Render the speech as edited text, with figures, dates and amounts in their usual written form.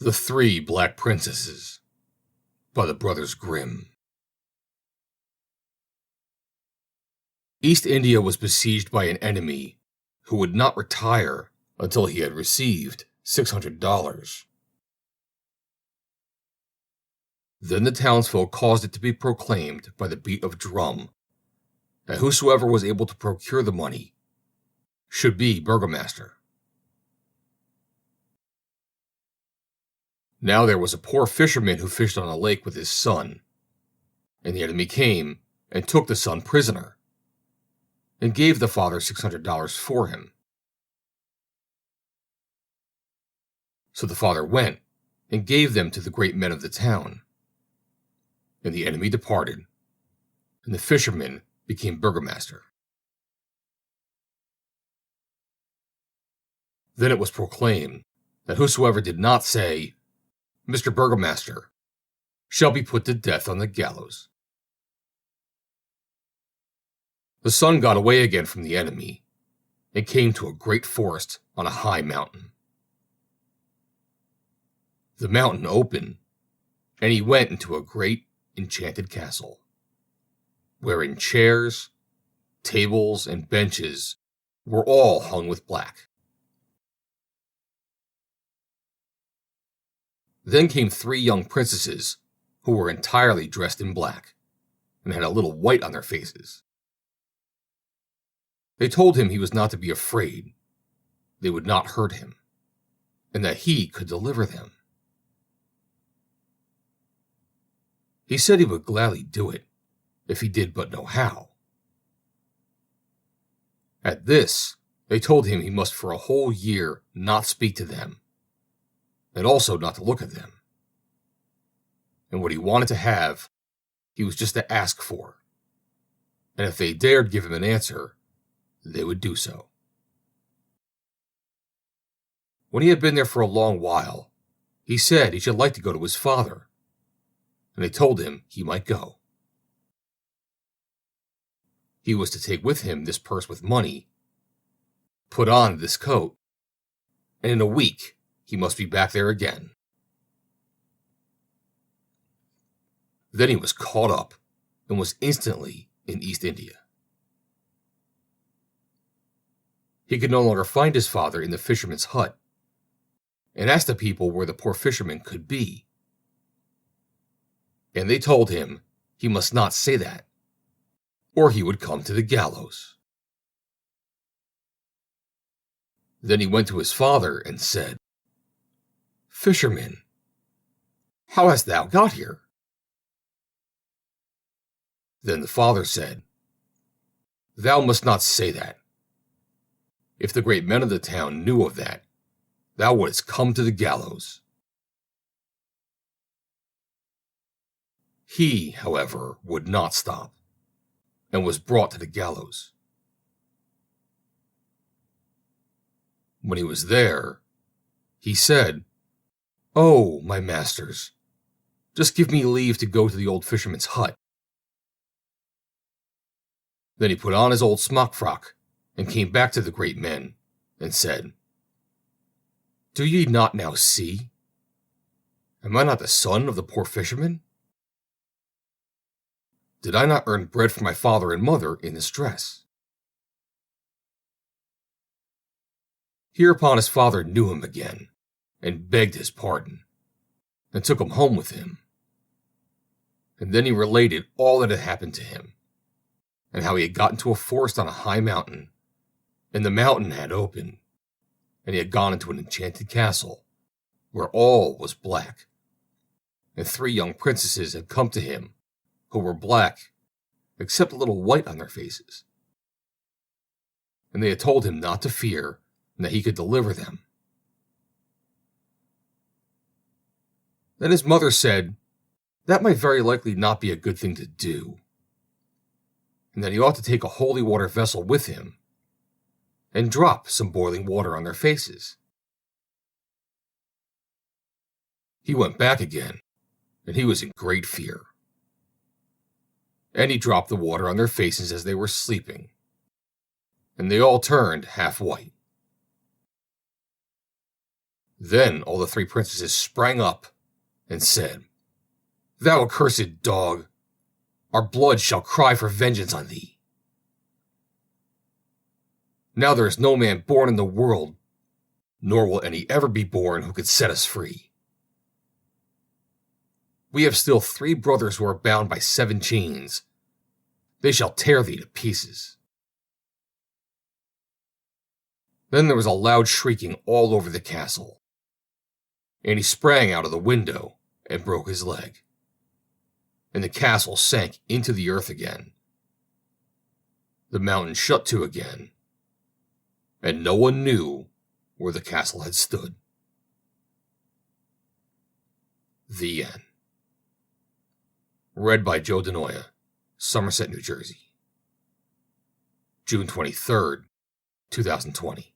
The Three Black Princesses by the Brothers Grimm. East India was besieged by an enemy who would not retire until he had received $600. Then the townsfolk caused it to be proclaimed by the beat of drum that whosoever was able to procure the money should be burgomaster. Now there was a poor fisherman who fished on a lake with his son, and the enemy came and took the son prisoner, and gave the father $600 for him. So the father went and gave them to the great men of the town, and the enemy departed, and the fisherman became burgomaster. Then it was proclaimed that whosoever did not say, "Mr. Burgomaster," shall be put to death on the gallows. The son got away again from the enemy and came to a great forest on a high mountain. The mountain opened, and he went into a great enchanted castle, wherein chairs, tables, and benches were all hung with black. Then came three young princesses who were entirely dressed in black and had a little white on their faces. They told him he was not to be afraid, they would not hurt him, and that he could deliver them. He said he would gladly do it if he did but know how. At this, they told him he must for a whole year not speak to them, and also not to look at them. And what he wanted to have, he was just to ask for. And if they dared give him an answer, they would do so. When he had been there for a long while, he said he should like to go to his father, and they told him he might go. He was to take with him this purse with money, put on this coat, and in a week he must be back there again. Then he was caught up and was instantly in East India. He could no longer find his father in the fisherman's hut, and asked the people where the poor fisherman could be. And they told him he must not say that, or he would come to the gallows. Then he went to his father and said, "Fisherman, how hast thou got here?" Then the father said, "Thou must not say that. If the great men of the town knew of that, thou wouldst come to the gallows." He, however, would not stop, and was brought to the gallows. When he was there, he said, "Oh, my masters, just give me leave to go to the old fisherman's hut." Then he put on his old smock frock and came back to the great men and said, "Do ye not now see? Am I not the son of the poor fisherman? Did I not earn bread for my father and mother in this dress?" Hereupon his father knew him again and begged his pardon, and took him home with him. And then he related all that had happened to him, and how he had got into a forest on a high mountain, and the mountain had opened, and he had gone into an enchanted castle, where all was black, and three young princesses had come to him, who were black, except a little white on their faces. And they had told him not to fear, and that he could deliver them. Then his mother said that might very likely not be a good thing to do, and that he ought to take a holy water vessel with him, and drop some boiling water on their faces. He went back again, and he was in great fear. And he dropped the water on their faces as they were sleeping, and they all turned half white. Then all the three princesses sprang up and said, "Thou accursed dog, our blood shall cry for vengeance on thee. Now there is no man born in the world, nor will any ever be born, who could set us free. We have still 3 brothers who are bound by 7 chains. They shall tear thee to pieces." Then there was a loud shrieking all over the castle, and he sprang out of the window and broke his leg, and the castle sank into the earth again. The mountain shut to again, and no one knew where the castle had stood. The end. Read by Joe DeNoia, Somerset, New Jersey. June 23rd, 2020.